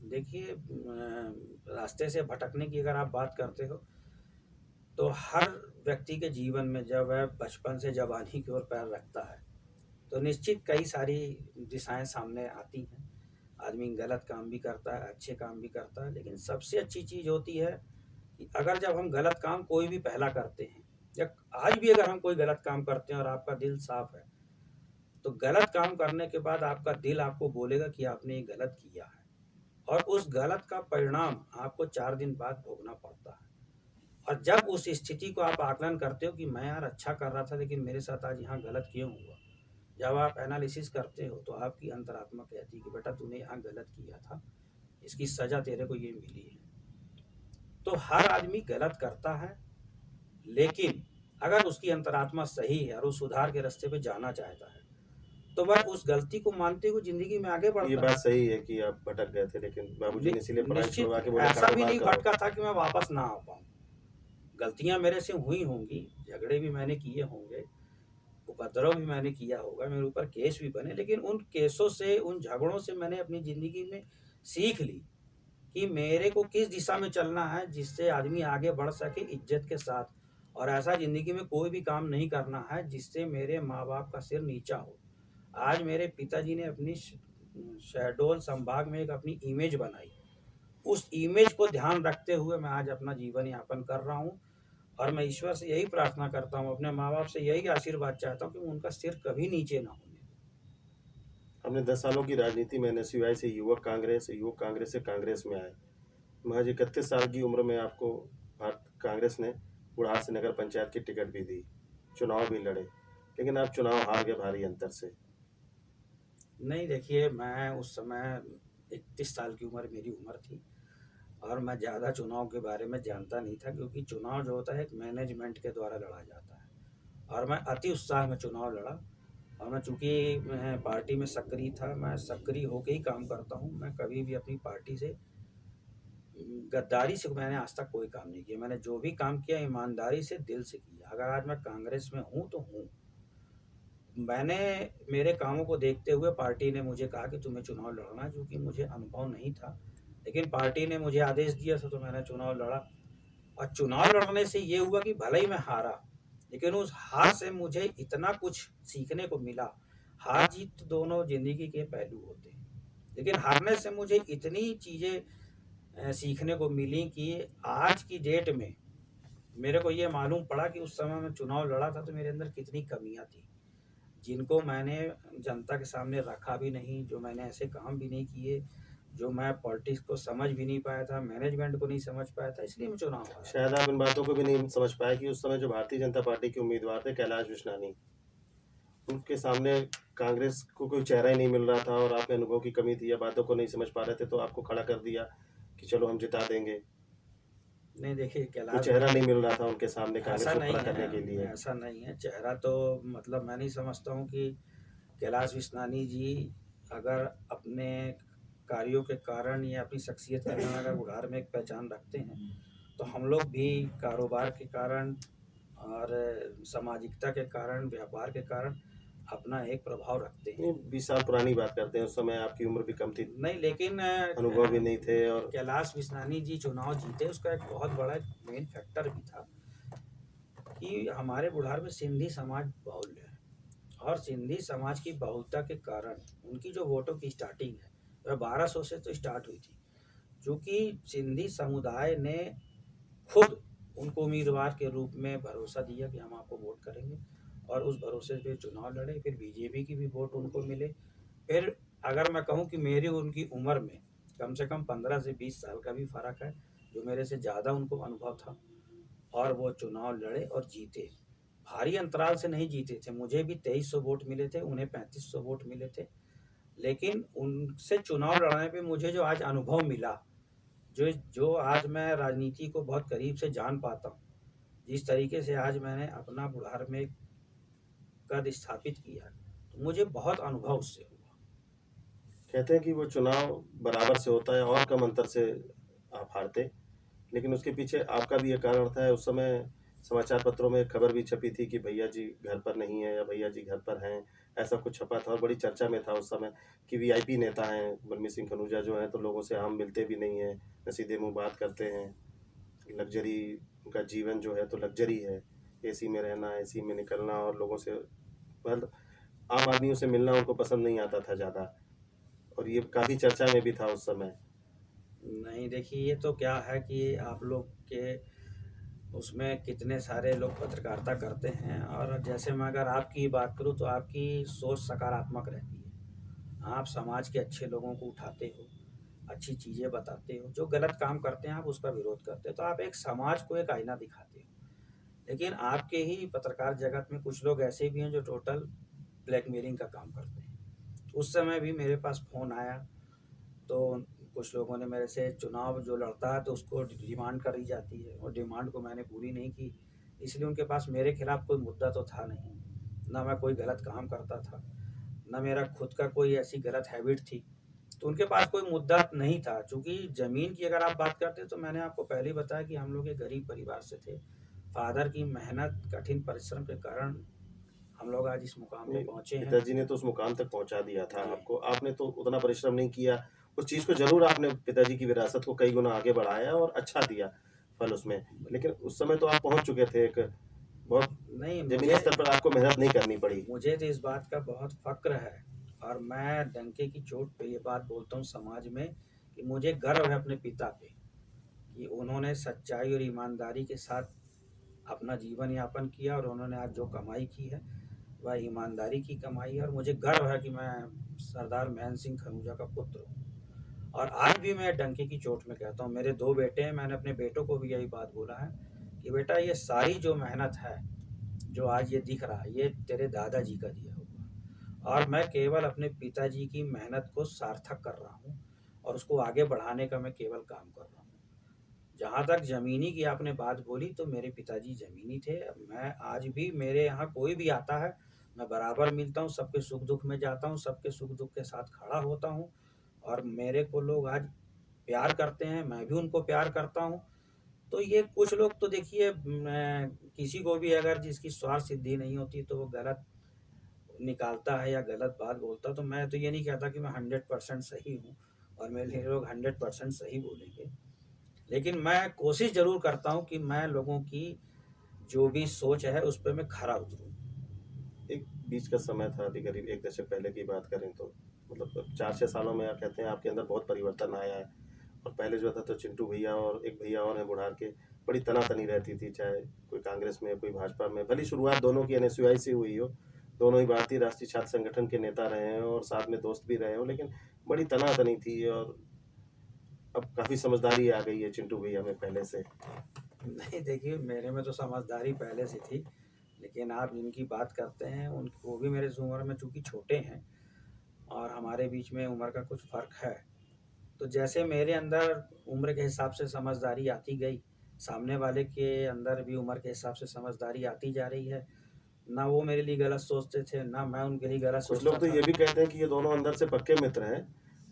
देखिए, रास्ते से भटकने की अगर आप बात करते हो तो हर व्यक्ति के जीवन में जब वह बचपन से जवानी की ओर पैर रखता है तो निश्चित कई सारी दिशाएं सामने आती हैं। आदमी गलत काम भी करता है, अच्छे काम भी करता है, लेकिन सबसे अच्छी चीज़ होती है कि अगर जब हम गलत काम कोई भी पहला करते हैं, या आज भी अगर हम कोई गलत काम करते हैं और आपका दिल साफ है, तो गलत काम करने के बाद आपका दिल आपको बोलेगा कि आपने ये गलत किया है, और उस गलत का परिणाम आपको 4 दिन बाद भोगना पड़ता है। और जब उस स्थिति को आप आकलन करते हो कि मैं यार अच्छा कर रहा था लेकिन मेरे साथ आज यहाँ गलत क्यों हुआ, जब आप एनालिसिस करते हो तो आपकी अंतरात्मा कहती है कि बेटा तूने यहाँ गलत किया था, इसकी सजा तेरे को ये मिली है। तो हर आदमी गलत करता है, लेकिन अगर उसकी अंतरात्मा सही है और वो सुधार के रास्ते पे जाना चाहता है तो वह उस गलती को मानते हुए जिंदगी में आगे बढ़ता है। ये बात सही है कि आप भटक गए थे, लेकिन बाबूजी ने इसीलिए पढ़ाई छुड़वा के बोला ऐसा भी कारोबार नहीं करो। भटका था कि मैं वापस ना आ पाऊँ। गलतियां मेरे से हुई होंगी, झगड़े भी मैंने किए होंगे, उपद्रव भी मैंने किया होगा, मेरे ऊपर केस भी बने, लेकिन उन केसों से, उन झगड़ों से मैंने अपनी ज़िंदगी में सीख ली कि मेरे को किस दिशा में चलना है जिससे आदमी आगे बढ़ सके इज्जत के साथ, और ऐसा ज़िंदगी में कोई भी काम नहीं करना है जिससे मेरे माँ बाप का सिर नीचा हो। आज मेरे पिताजी ने अपनी शहडोल संभाग में एक अपनी इमेज बनाई, उस इमेज को ध्यान रखते हुए मैं आज अपना जीवन यापन कर रहा हूँ, और मैं ईश्वर से यही प्रार्थना करता हूँ, अपने माँ बाप से यही आशीर्वाद चाहता हूँ कि उनका सिर कभी नीचे ना होने। हमने 10 सालों की राजनीति में NSUI से युवक कांग्रेस से कांग्रेस में आए। महज 31 साल की उम्र में आपको कांग्रेस ने बुढ़ार से नगर पंचायत की टिकट भी दी, चुनाव भी लड़े, लेकिन आप चुनाव हार गए भारी अंतर से। नहीं, देखिए, मैं उस समय 31 साल की उम्र मेरी उम्र थी, और मैं ज़्यादा चुनाव के बारे में जानता नहीं था, क्योंकि चुनाव जो होता है एक मैनेजमेंट के द्वारा लड़ा जाता है। और मैं अति उत्साह में चुनाव लड़ा, और मैं चूँकि मैं पार्टी में सक्रिय था, मैं सक्रिय होके ही काम करता हूँ। मैं कभी भी अपनी पार्टी से गद्दारी से मैंने आज तक कोई काम नहीं किया। मैंने जो भी काम किया ईमानदारी से, दिल से किया। अगर आज मैं कांग्रेस में हूँ तो हूँ। मैंने मेरे कामों को देखते हुए पार्टी ने मुझे कहा कि तुम्हें चुनाव लड़ना है, जो कि मुझे अनुभव नहीं था, लेकिन पार्टी ने मुझे आदेश दिया था तो मैंने चुनाव लड़ा। और चुनाव लड़ने से ये हुआ कि भले ही मैं हारा, लेकिन उस हार से मुझे इतना कुछ सीखने को मिला। हार जीत दोनों जिंदगी के पहलू होते हैं, लेकिन हारने से मुझे इतनी चीज़ें सीखने को मिली कि आज की डेट में मेरे को ये मालूम पड़ा कि उस समय मैं चुनाव लड़ा था तो मेरे अंदर कितनी कमियां थी, जिनको मैंने जनता के सामने रखा भी नहीं, जो मैंने ऐसे काम भी नहीं किए, जो मैं पॉलिटिक्स को समझ भी नहीं पाया था, मैनेजमेंट को नहीं समझ पाया था, इसलिए मैं चुनाव हारा। शायद आप इन बातों को भी नहीं समझ पाए कि उस समय जो भारतीय जनता पार्टी के उम्मीदवार थे कैलाश विश्नानी, उनके सामने कांग्रेस को कोई चेहरा ही नहीं मिल रहा था और आपके अनुभव की कमी थी या बातों को नहीं समझ पा रहे थे, तो आपको खड़ा कर दिया कि चलो हम जिता देंगे। नहीं, देखिए कोई कैलाश चेहरा नहीं मिल रहा था उनके सामने कांग्रेस ऐसा को नहीं खड़ा करने के है, लिए। ऐसा नहीं है। चेहरा तो मतलब मैं नहीं समझता हूँ कि कैलाश विश्नानी जी अगर अपने कार्यों के कारण या अपनी शख्सियत के कारण अगर बुढ़ार में एक पहचान रखते हैं, तो हम लोग भी कारोबार के कारण और सामाजिकता के कारण, व्यापार के कारण अपना एक प्रभाव रखते हैं। नहीं, 20 साल पुरानी बात करते हैं, उस समय आपकी उम्र भी कम थी, नहीं, लेकिन अनुभव भी नहीं थे। और कैलाश विश्नानी जी चुनाव जीते, उसका एक बहुत बड़ा मेन फैक्टर भी था कि हमारे बुढ़ार में सिंधी समाज बहुल्य है, और सिंधी समाज की बहुलता के कारण उनकी जो वोटों की स्टार्टिंग है वह 1200 से तो स्टार्ट हुई थी, क्योंकि सिंधी समुदाय ने खुद उनको उम्मीदवार के रूप में भरोसा दिया कि हम आपको वोट करेंगे, और उस भरोसे पे चुनाव लड़े। फिर बीजेपी की भी वोट उनको मिले। फिर अगर मैं कहूँ कि मेरी उनकी उम्र में कम से कम 15 से 20 साल का भी फ़र्क है, जो मेरे से ज़्यादा उनको अनुभव था, और वो चुनाव लड़े और जीते। भारी अंतराल से नहीं जीते थे, मुझे भी 2300 वोट मिले थे, उन्हें 3500 वोट मिले थे, लेकिन उनसे चुनाव लड़ने पे मुझे जो आज अनुभव मिला, जो आज मैं राजनीति को बहुत करीब से जान पाता हूँ, जिस तरीके से आज मैंने अपना बुढ़ार में कद स्थापित किया, तो मुझे बहुत अनुभव उससे हुआ। कहते हैं कि वो चुनाव बराबर से होता है और कम अंतर से आप हारते, लेकिन उसके पीछे आपका भी ये कारण था। उस समय समाचार पत्रों में खबर भी छपी थी कि भैया जी घर पर नहीं है या भैया जी घर पर हैं, ऐसा कुछ छपा था और बड़ी चर्चा में था उस समय कि वीआईपी नेता हैं बलबीर सिंह खनूजा जो हैं, तो लोगों से आम मिलते भी नहीं हैं, न सीधे मुंह बात करते हैं, लग्जरी उनका जीवन जो है तो लग्जरी है, एसी में रहना, एसी में निकलना, और लोगों से मतलब आम आदमियों से मिलना उनको पसंद नहीं आता था ज़्यादा, और ये काफ़ी चर्चा में भी था उस समय। नहीं, देखिए ये तो क्या है कि आप लोग के उसमें कितने सारे लोग पत्रकारिता करते हैं, और जैसे मैं अगर आपकी बात करूं तो आपकी सोच सकारात्मक रहती है। आप समाज के अच्छे लोगों को उठाते हो, अच्छी चीज़ें बताते हो, जो गलत काम करते हैं आप उसका विरोध करते हो, तो आप एक समाज को एक आईना दिखाते हो। लेकिन आपके ही पत्रकार जगत में कुछ लोग ऐसे भी हैं जो टोटल ब्लैकमेलिंग का काम करते हैं। उस समय भी मेरे पास फ़ोन आया, तो कुछ लोगों ने मेरे से चुनाव जो लड़ता है तो उसको डिमांड करी जाती है, और डिमांड को मैंने पूरी नहीं की, इसलिए उनके पास मेरे खिलाफ कोई मुद्दा तो था नहीं, ना मैं कोई गलत काम करता था, ना मेरा खुद का कोई ऐसी गलत हैबिट थी, तो उनके पास कोई मुद्दा नहीं था। चूँकि ज़मीन की अगर आप बात करते तो मैंने आपको पहले ही बताया कि हम लोग एक गरीब परिवार से थे। फादर की मेहनत, कठिन परिश्रम के कारण हम लोग आज इस मुकाम पे पहुँचे हैं। पिताजी ने तो उस मुकाम तक पहुंचा दिया था जी। आपको, आपने तो उतना परिश्रम नहीं किया। उस चीज को जरूर आपने पिताजी की विरासत को कई गुना आगे बढ़ाया और अच्छा दिया फल उसमें, लेकिन उस समय तो आप पहुंच चुके थे, एक बहुत नहीं, जमीनी स्तर पर आपको मेहनत नहीं करनी पड़ी। मुझे तो इस बात का बहुत फ़क्र है, और मैं डंके की चोट पे ये बात बोलता हूँ समाज में कि मुझे गर्व है अपने पिता पे कि उन्होंने सच्चाई और ईमानदारी के साथ अपना जीवन यापन किया, और उन्होंने आज जो कमाई की है वह ईमानदारी की कमाई है, और मुझे गर्व है कि मैं सरदार महेंद्र सिंह खनूजा का पुत्र हूँ। और आज भी मैं डंके की चोट में कहता हूँ, मेरे 2 बेटे हैं, मैंने अपने बेटों को भी यही बात बोला है कि बेटा ये सारी जो मेहनत है, जो आज ये दिख रहा है, ये तेरे दादाजी का दिया हुआ, और मैं केवल अपने पिताजी की मेहनत को सार्थक कर रहा हूँ, और उसको आगे बढ़ाने का मैं केवल काम कर रहा हूँ। जहाँ तक ज़मीनी की आपने बात बोली, तो मेरे पिताजी ज़मीनी थे। मैं आज भी, मेरे यहाँ कोई भी आता है, मैं बराबर मिलता हूँ, सबके सुख-दुःख में जाता हूँ, सबके सुख-दुःख के साथ खड़ा होता हूँ और मेरे को लोग आज प्यार करते हैं, मैं भी उनको प्यार करता हूँ। तो ये कुछ लोग तो देखिए, मैं किसी को भी अगर जिसकी स्वार्थ सिद्धि नहीं होती तो वो गलत निकालता है या गलत बात बोलता है, तो मैं तो ये नहीं कहता कि मैं 100% सही हूँ और मेरे लिए लोग 100% सही बोलेंगे। लेकिन मैं कोशिश ज़रूर करता हूँ कि मैं लोगों की जो भी सोच है उस पे मैं खरा उतरूँ। एक बीच का समय था, अभी करीब 1 दशक पहले की बात करें तो मतलब 4-6 सालों में आप कहते हैं आपके अंदर बहुत परिवर्तन आया है। और पहले जो था तो चिंटू भैया और एक भैया और हैं बुढ़ार के, बड़ी तनातनी रहती थी, चाहे कोई कांग्रेस में, कोई भाजपा में। भली शुरुआत दोनों की एनएसयूआई से हुई हो, दोनों ही भारतीय राष्ट्रीय छात्र संगठन के नेता रहे हैं और साथ में दोस्त भी रहे हों, लेकिन बड़ी तनातनी थी। और अब काफ़ी समझदारी आ गई है चिंटू भैया में पहले से। नहीं देखिए, मेरे में तो समझदारी पहले से थी, लेकिन आप जिनकी बात करते हैं उन वो भी मेरे से उम्र में चूँकि छोटे हैं और हमारे बीच में उम्र का कुछ फ़र्क है। तो जैसे मेरे अंदर उम्र के हिसाब से समझदारी आती गई, सामने वाले के अंदर भी उम्र के हिसाब से समझदारी आती जा रही है। ना वो मेरे लिए गलत सोचते थे, ना मैं उनके लिए गलत कुछ सोचता लोग तो था। ये भी कहते हैं कि ये दोनों अंदर से पक्के मित्र हैं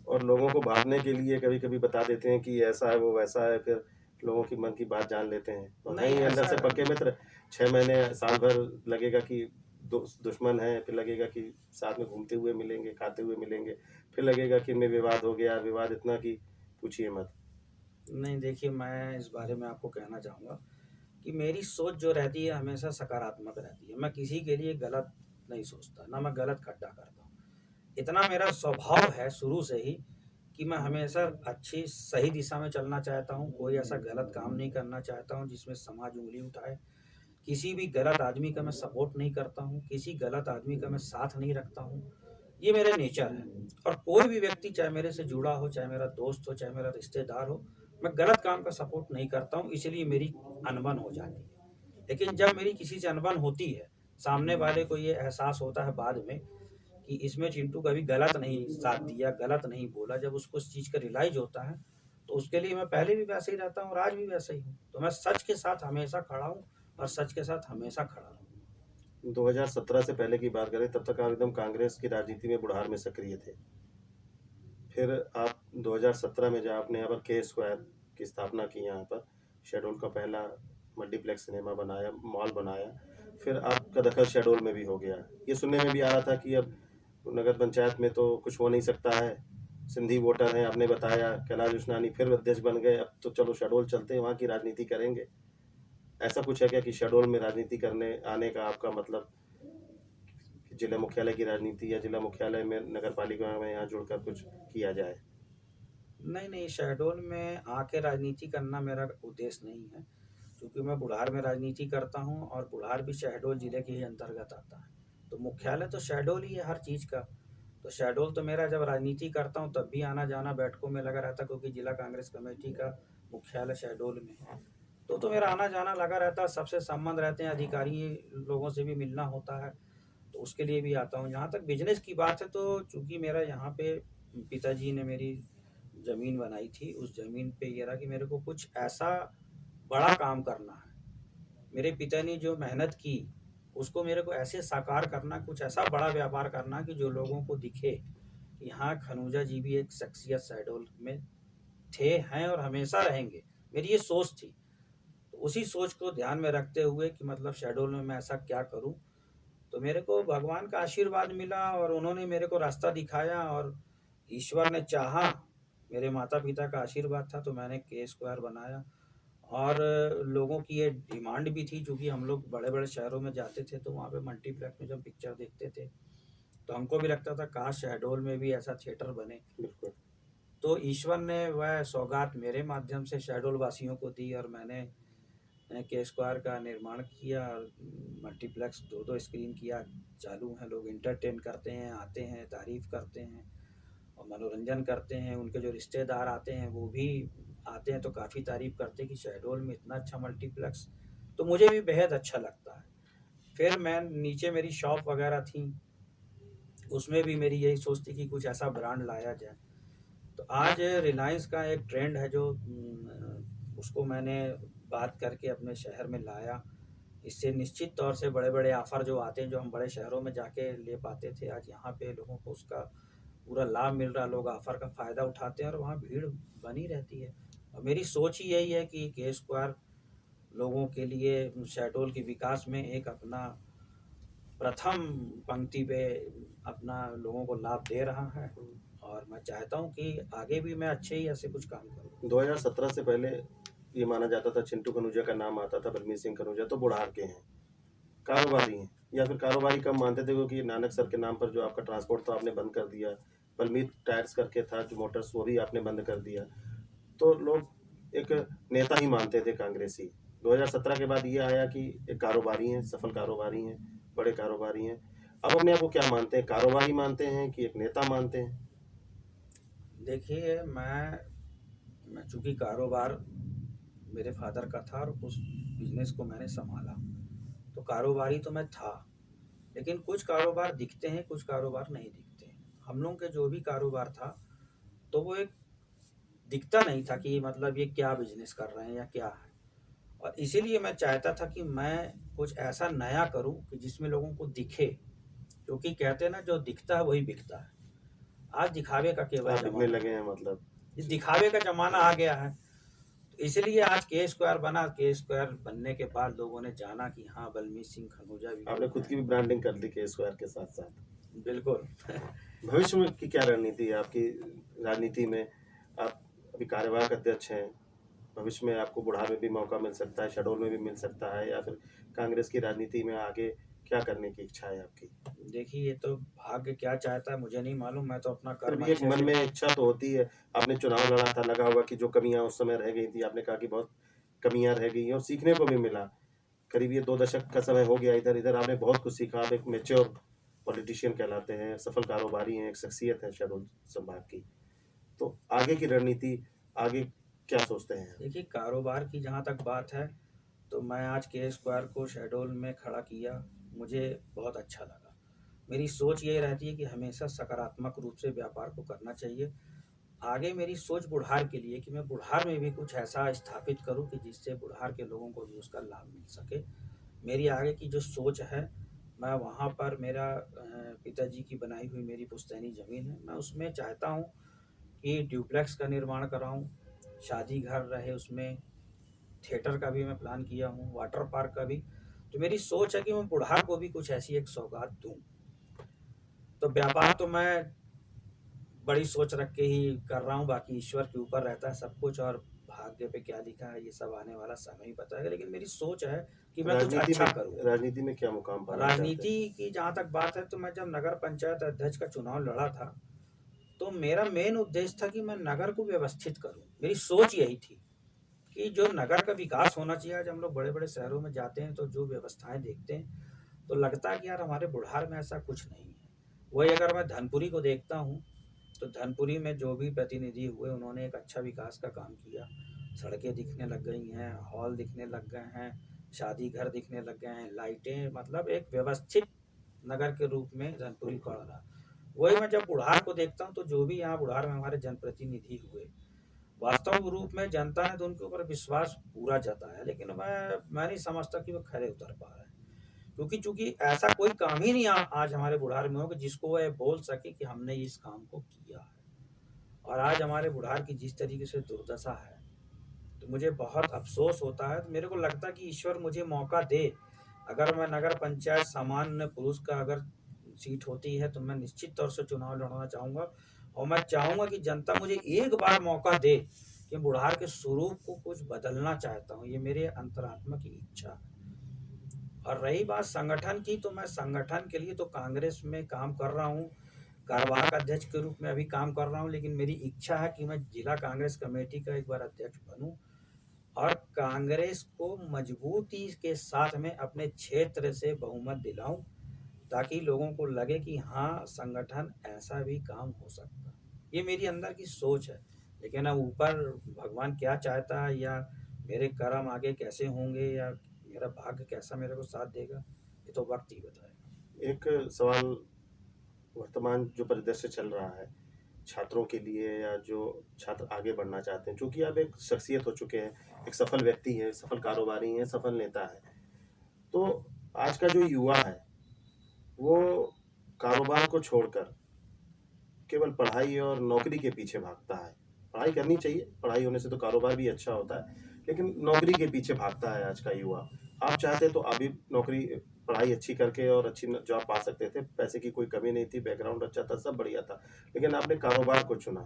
और लोगों को भांपने के लिए कभी-कभी बता देते हैं कि ऐसा है, वो वैसा है, फिर लोगों की मन की बात जान लेते हैं। तो हैं नहीं, ये अंदर ऐसा से पक्के मित्र। 6 महीने, साल भर लगेगा कि दुश्मन हैं, फिर लगेगा कि साथ में घूमते हुए मिलेंगे, खाते हुए मिलेंगे, फिर लगेगा कि इनमें विवाद हो गया, विवाद इतना कि पूछिए मत। नहीं देखिए, मैं इस बारे में आपको कहना चाहूँगा कि मेरी सोच जो रहती है हमेशा सकारात्मक रहती है। मैं किसी के लिए गलत नहीं सोचता, ना मैं गलत खड्डा करता हूँ। इतना मेरा स्वभाव है शुरू से ही कि मैं हमेशा अच्छी सही दिशा में चलना चाहता हूँ। कोई ऐसा गलत काम नहीं करना चाहता हूँ जिसमें समाज उँगली उठाए। किसी भी गलत आदमी का मैं सपोर्ट नहीं करता हूँ, किसी गलत आदमी का मैं साथ नहीं रखता हूँ। ये मेरा नेचर है और कोई भी व्यक्ति चाहे मेरे से जुड़ा हो, चाहे मेरा दोस्त हो, चाहे मेरा रिश्तेदार हो, मैं गलत काम का सपोर्ट नहीं करता हूँ, इसीलिए मेरी अनबन हो जाती है। लेकिन जब मेरी किसी से अनबन होती है, सामने वाले को ये एहसास होता है बाद में कि इसमें चिंटू कभी गलत नहीं साथ दिया, गलत नहीं बोला, जब उसको उस चीज़ का रियलाइज़ होता है, तो उसके लिए मैं पहले भी वैसे ही रहता हूँ और आज भी वैसे ही हूँ। तो मैं सच के साथ हमेशा खड़ा हूँ और सच के साथ हमेशा खड़ा रहूँगा। 2017 से पहले की बात करें तब तक आप एकदम कांग्रेस की राजनीति में बुढ़ार में सक्रिय थे। फिर आप 2017 में जब आपने यहाँ पर के स्क्वायर की स्थापना की, यहाँ पर शहडोल का पहला मल्टीप्लेक्स सिनेमा बनाया, मॉल बनाया, फिर आपका दखल शहडोल में भी हो गया। ये सुनने में भी आ रहा था कि अब नगर पंचायत में तो कुछ हो नहीं सकता है, सिंधी वोटर हैं, आपने बताया। कैलाश उस्नानी फिर अध्यक्ष बन गए, अब तो चलो शहडोल चलते हैं, वहाँ की राजनीति करेंगे। ऐसा कुछ है क्या कि शहडोल में राजनीति करने आने का आपका मतलब जिला मुख्यालय की राजनीति या जिला मुख्यालय में नगर पालिका में यहाँ जुड़कर कुछ किया जाए? नहीं, शहडोल में आके राजनीति करना मेरा उद्देश्य नहीं है, क्योंकि मैं बुढ़ार में राजनीति करता हूँ और बुढ़ार भी शहडोल ज़िले के ही अंतर्गत आता है। तो मुख्यालय तो शहडोल ही है हर चीज़ का। तो शहडोल तो मेरा जब राजनीति करता हूँ तब भी आना-जाना बैठकों में लगा रहता है, क्योंकि जिला कांग्रेस कमेटी का मुख्यालय शहडोल में है। तो मेरा आना-जाना लगा रहता है, सबसे संबंध रहते हैं, अधिकारी लोगों से भी मिलना होता है, तो उसके लिए भी आता हूँ। जहाँ तक बिज़नेस की बात है, तो चूँकि मेरा यहाँ पे पिताजी ने मेरी ज़मीन बनाई थी, उस ज़मीन पे ये रहा कि मेरे को कुछ ऐसा बड़ा काम करना है। मेरे पिता ने जो मेहनत की, उसको मेरे को ऐसे साकार करना, कुछ ऐसा बड़ा व्यापार करना कि जो लोगों को दिखे कि हाँ, खनूजा जी भी एक शख्सियत शहडोल में थे, हैं और हमेशा रहेंगे। मेरी ये सोच थी। तो उसी सोच को ध्यान में रखते हुए कि मतलब शहडोल में मैं ऐसा क्या करूँ, तो मेरे को भगवान का आशीर्वाद मिला और उन्होंने मेरे को रास्ता दिखाया और ईश्वर ने चाहा, मेरे माता-पिता का आशीर्वाद था, तो मैंने के स्क्वायर बनाया। और लोगों की ये डिमांड भी थी, चूँकि हम लोग बड़े-बड़े शहरों में जाते थे, तो वहाँ पे मल्टीप्लेक्स में जब पिक्चर देखते थे, तो हमको भी लगता था काश शहडोल में भी ऐसा थिएटर बने। बिल्कुल। तो ईश्वर ने वह सौगात मेरे माध्यम से शहडोल वासियों को दी और मैंने के स्क्वायर का निर्माण किया। मल्टीप्लेक्स 2-2 स्क्रीन किया, चालू हैं, लोग एंटरटेन करते हैं, आते हैं, तारीफ़ करते हैं और मनोरंजन करते हैं। उनके जो रिश्तेदार आते हैं वो भी आते हैं, तो काफ़ी तारीफ़ करते हैं कि शहडोल में इतना अच्छा मल्टीप्लेक्स, तो मुझे भी बेहद अच्छा लगता है। फिर मैं नीचे मेरी शॉप वगैरह थी, उसमें भी मेरी यही सोच थी कि कुछ ऐसा ब्रांड लाया जाए। तो आज रिलायंस का एक ट्रेंड है जो उसको मैंने बात करके अपने शहर में लाया। इससे निश्चित तौर से बड़े-बड़े ऑफ़र जो आते हैं, जो हम बड़े शहरों में जाके ले पाते थे, आज यहाँ पे लोगों को उसका पूरा लाभ मिल रहा है। लोग ऑफ़र का फ़ायदा उठाते हैं और वहाँ भीड़ बनी रहती है। और मेरी सोच ही यही है कि के स्क्वायर लोगों के लिए शहडोल के विकास में एक अपना प्रथम पंक्ति पे अपना लोगों को लाभ दे रहा है, और मैं चाहता हूँ कि आगे भी मैं अच्छे ही ऐसे कुछ काम करूँ। 2017 से पहले ये माना जाता था, चिंटू कनूजा का नाम आता था, बलमीत सिंह कनूजा तो बुढ़ार के हैं, कारोबारी हैं, या फिर कारोबारी कम मानते थे क्योंकि नानक सर के नाम पर जो आपका ट्रांसपोर्ट था आपने बंद कर दिया। बलमीत टायर्स करके था जो मोटर्स, वो भी आपने बंद कर दिया। तो लोग एक नेता ही मानते थे कांग्रेसी। 2017 के बाद ये आया कि एक कारोबारी हैं, सफल कारोबारी हैं, बड़े कारोबारी हैं। अब अपने आप को क्या मानते हैं, कारोबारी मानते हैं कि एक नेता मानते हैं? देखिए, मैं चूँकि कारोबार मेरे फ़ादर का था और उस बिज़नेस को मैंने सँभाला, तो कारोबारी तो मैं था। लेकिन कुछ कारोबार दिखते हैं, कुछ कारोबार नहीं दिखते हैं। हम लोगों के जो भी कारोबार था, तो वो एक दिखता नहीं था कि मतलब ये क्या बिज़नेस कर रहे हैं या क्या है। और इसीलिए मैं चाहता था कि मैं कुछ ऐसा नया करूँ कि जिसमें लोगों को दिखे, क्योंकि कहते हैं ना, जो दिखता है वही बिकता है। आज दिखावे का केवल आप बिकने ज़माना लगे है। हैं मतलब? इस दिखावे का ज़माना आ गया है। तो इसलिए आज के स्क्वायर बना। के स्क्वायर बनने के बाद लोगों ने जाना कि हाँ, बलमीत सिंह खनूजा भी आपने कोई खुद है। की भी ब्रांडिंग कर ली के स्क्वायर के साथ साथ। बिल्कुल। भविष्य में की क्या रणनीति है आपकी राजनीति में? आप अभी कार्यवाहक अध्यक्ष हैं, भविष्य में आपको बुढ़ार में भी मौका मिल सकता है, शहडोल में भी मिल सकता है, या फिर कांग्रेस की राजनीति में आगे क्या करने की इच्छा है आपकी? देखिए, ये तो भाग्य क्या चाहता है मुझे नहीं मालूम। मैं तो अपना फिर कर्म भी एक अच्छे मन से में इच्छा तो होती है। आपने चुनाव लड़ा था, लगा होगा कि जो कमियां उस समय रह गई थी, आपने कहा कि बहुत कमियां रह गई और सीखने को भी मिला। करीब ये 2 दशक का समय हो गया, इधर इधर आपने बहुत कुछ सीखा। आप एक मेच्योर पॉलिटिशियन कहलाते हैं, सफल कारोबारी हैं, एक शख्सियत है शहडोल संभाग की। तो आगे की रणनीति, आगे क्या सोचते हैं? देखिए, कारोबार की जहाँ तक बात है, तो मैं आज के स्क्वायर को शहडोल में खड़ा किया, मुझे बहुत अच्छा लगा। मेरी सोच ये रहती है कि हमेशा सकारात्मक रूप से व्यापार को करना चाहिए। आगे मेरी सोच बुढ़ार के लिए कि मैं बुढ़ार में भी कुछ ऐसा स्थापित करूं कि जिससे बुढ़ार के लोगों को भी उसका लाभ मिल सके। मेरी आगे की जो सोच है, मैं वहाँ पर मेरा पिताजी की बनाई हुई मेरी पुश्तैनी ज़मीन है, मैं उसमें चाहता हूँ कि ड्यूप्लेक्स का निर्माण कराऊँ, शादी घर रहे उसमें, थिएटर का भी मैं प्लान किया हूँ, वाटर पार्क का भी। तो मेरी सोच है कि मैं बुढ़ार को भी कुछ ऐसी एक सौगात दूँ। तो व्यापार तो मैं बड़ी सोच रख के ही कर रहा हूँ, बाकी ईश्वर के ऊपर रहता है सब कुछ, और भाग्य पे क्या लिखा है ये सब आने वाला समय ही बताएगा। लेकिन मेरी सोच है कि मैं कुछ अच्छा करूँ। राजनीति में क्या मुकाम पाना चाहते हैं? राजनीति की जहाँ तक बात है, तो मैं जब नगर पंचायत अध्यक्ष का चुनाव लड़ा था, तो मेरा मेन उद्देश्य था कि मैं नगर को व्यवस्थित करूँ। मेरी सोच यही थी कि जो नगर का विकास होना चाहिए। आज हम लोग बड़े-बड़े शहरों में जाते हैं तो जो व्यवस्थाएँ देखते हैं, तो लगता है कि यार हमारे बुढ़ार में ऐसा कुछ नहीं है। वही अगर मैं धनपुरी को देखता हूँ, तो धनपुरी में जो भी प्रतिनिधि हुए, उन्होंने एक अच्छा विकास का काम किया। सड़कें दिखने लग गई हैं, हॉल दिखने लग गए हैं, शादी घर दिखने लग गए हैं, लाइटें, मतलब एक व्यवस्थित नगर के रूप में धनपुरी पड़ रहा। वही मैं जब बुढ़ार को देखता हूँ, तो जो भी यहाँ बुढ़ार में हमारे जनप्रतिनिधि हुए, वास्तव रूप में जनता ने तो उनके ऊपर विश्वास पूरा जताया, लेकिन मैं नहीं समझता कि वो खरे उतर पा रहे हैं। क्योंकि चूंकि ऐसा कोई काम ही नहीं आज हमारे बुढ़ार में हो कि जिसको वह बोल सके कि हमने इस काम को किया है। और आज हमारे बुढ़ार की जिस तरीके से दुर्दशा है, तो मुझे बहुत अफसोस होता है। तो मेरे को लगता है कि ईश्वर मुझे मौका दे, अगर मैं नगर पंचायत सामान्य पुरुष का अगर सीट होती है, तो मैं निश्चित तौर से चुनाव लड़ना चाहूँगा। और मैं चाहूँगा कि जनता मुझे एक बार मौका दे कि बुढ़ार के स्वरूप को कुछ बदलना चाहता हूँ। ये मेरे अंतरात्मा की इच्छा है। और रही बात संगठन की, तो मैं संगठन के लिए तो कांग्रेस में काम कर रहा हूँ, कार्यवाहक अध्यक्ष के रूप में अभी काम कर रहा हूँ। लेकिन मेरी इच्छा है कि मैं जिला कांग्रेस कमेटी का एक बार अध्यक्ष बनूं और कांग्रेस को मजबूती के साथ में अपने क्षेत्र से बहुमत दिलाऊं, ताकि लोगों को लगे कि हाँ, संगठन ऐसा भी काम हो सकता है। ये मेरी अंदर की सोच है। लेकिन अब ऊपर भगवान क्या चाहता है, या मेरे कर्म आगे कैसे होंगे, या मेरा भाग्य कैसा मेरे को साथ देगा, ये तो वक्त ही बताएगा। एक सवाल, वर्तमान जो परिदृश्य चल रहा है, छात्रों के लिए या जो छात्र आगे बढ़ना चाहते हैं, क्योंकि आप एक शख्सियत हो चुके हैं, एक सफल व्यक्ति है, सफल कारोबारी है, सफल नेता है, तो आज का जो युवा है वो कारोबार को छोड़कर केवल पढ़ाई और नौकरी के पीछे भागता है। पढ़ाई करनी चाहिए, पढ़ाई होने से तो कारोबार भी अच्छा होता है, लेकिन नौकरी के पीछे भागता है आज का युवा। आप चाहते तो अभी नौकरी पढ़ाई अच्छी करके और अच्छी जॉब पा सकते थे, पैसे की कोई कमी नहीं थी, बैकग्राउंड अच्छा था, सब बढ़िया था, लेकिन आपने कारोबार को चुना।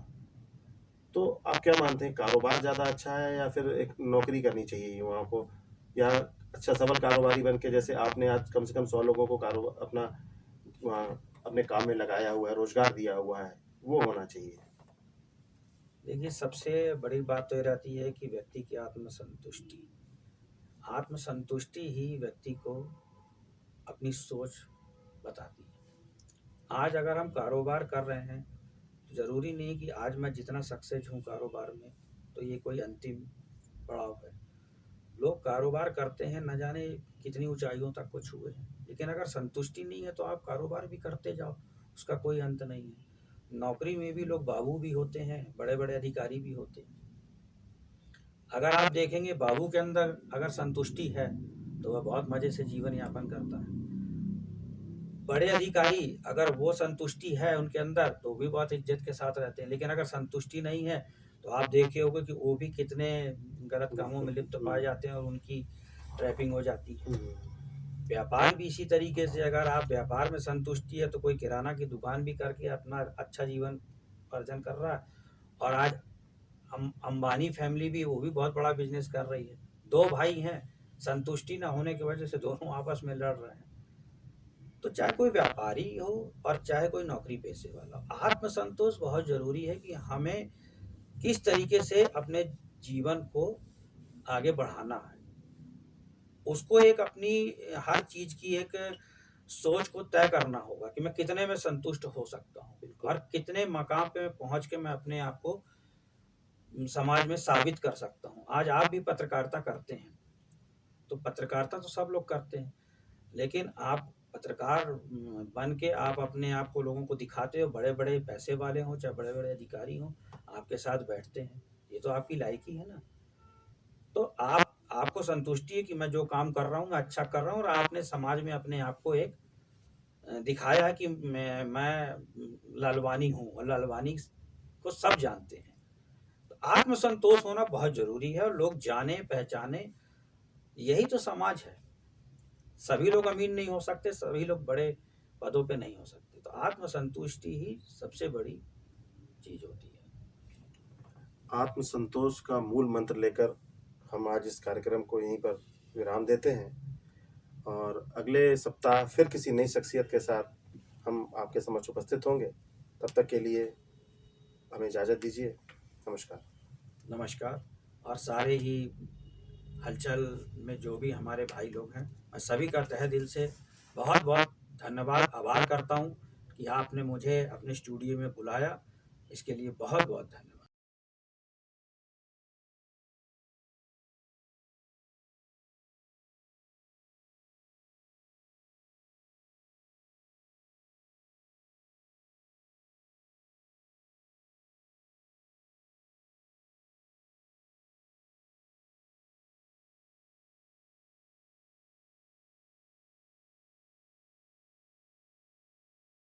तो आप क्या मानते हैं, कारोबार ज़्यादा अच्छा है या फिर एक नौकरी करनी चाहिए युवाओं को, या अच्छा सफल कारोबारी बन के, जैसे आपने आज कम से कम 100 लोगों को अपना अपने काम में लगाया हुआ है, रोजगार दिया हुआ है, वो होना चाहिए? देखिए, सबसे बड़ी बात तो ये रहती है कि व्यक्ति की आत्मसंतुष्टि। आत्मसंतुष्टि ही व्यक्ति को अपनी सोच बताती है। आज अगर हम कारोबार कर रहे हैं तो ज़रूरी नहीं कि आज मैं जितना सक्सेस हूँ कारोबार में तो ये कोई अंतिम पड़ाव है। लोग कारोबार करते हैं, न जाने कितनी ऊंचाइयों तक को छुए हैं, लेकिन अगर संतुष्टि नहीं है तो आप कारोबार भी करते जाओ, उसका कोई अंत नहीं है। नौकरी में भी लोग बाबू भी होते हैं, बड़े बड़े अधिकारी भी होते हैं। अगर आप देखेंगे बाबू के अंदर अगर संतुष्टि है तो वह बहुत मज़े से जीवन यापन करता है। बड़े अधिकारी अगर वो संतुष्टि है उनके अंदर तो भी बहुत इज्जत के साथ रहते हैं, लेकिन अगर संतुष्टि नहीं है तो आप देखे होंगे कि वो भी कितने गलत कामों में लिप्त पाए जाते हैं और उनकी ट्रैपिंग हो जाती है। व्यापार भी इसी तरीके से, अगर आप व्यापार में संतुष्टि है तो कोई किराना की दुकान भी करके अपना अच्छा जीवन अर्जन कर रहा है। और आज अंबानी फैमिली भी, वो भी बहुत बड़ा बिजनेस कर रही है। 2 भाई हैं, संतुष्टि ना होने की वजह से दोनों आपस में लड़ रहे हैं। तो चाहे कोई व्यापारी हो और चाहे कोई नौकरी पेशे वाला, आत्मसंतोष बहुत जरूरी है कि हमें किस तरीके से अपने जीवन को आगे बढ़ाना है। उसको एक अपनी हर चीज की एक सोच को तय करना होगा कि मैं कितने में संतुष्ट हो सकता हूँ और कितने मकाम पे पहुंच के मैं अपने आप को समाज में साबित कर सकता हूँ। आज आप भी पत्रकारिता करते हैं, तो पत्रकारिता तो सब लोग करते हैं, लेकिन आप पत्रकार बन के आप अपने आप को लोगों को दिखाते हो, बड़े बड़े पैसे वाले हों चाहे बड़े बड़े अधिकारी हों, आपके साथ बैठते हैं, ये तो आपकी लायकी है ना। तो आपको संतुष्टि है कि मैं जो काम कर रहा हूँ मैं अच्छा कर रहा हूँ, और आपने समाज में अपने आप को एक दिखाया है कि मैं लालवानी हूँ, और लालवानी को सब जानते हैं। तो आत्मसंतोष होना बहुत जरूरी है, और लोग जाने पहचाने, यही तो समाज है। सभी लोग अमीर नहीं हो सकते, सभी लोग बड़े पदों पे नहीं हो सकते, तो आत्मसंतुष्टि ही सबसे बड़ी चीज होती है। आत्मसंतोष का मूल मंत्र लेकर हम आज इस कार्यक्रम को यहीं पर विराम देते हैं, और अगले सप्ताह फिर किसी नई शख्सियत के साथ हम आपके समक्ष उपस्थित होंगे। तब तक के लिए हमें इजाज़त दीजिए। नमस्कार। नमस्कार। और सारे ही हलचल में जो भी हमारे भाई लोग हैं, मैं सभी का तहे दिल से बहुत बहुत धन्यवाद, आभार करता हूँ कि आपने मुझे अपने स्टूडियो में बुलाया। इसके लिए बहुत बहुत धन्यवाद।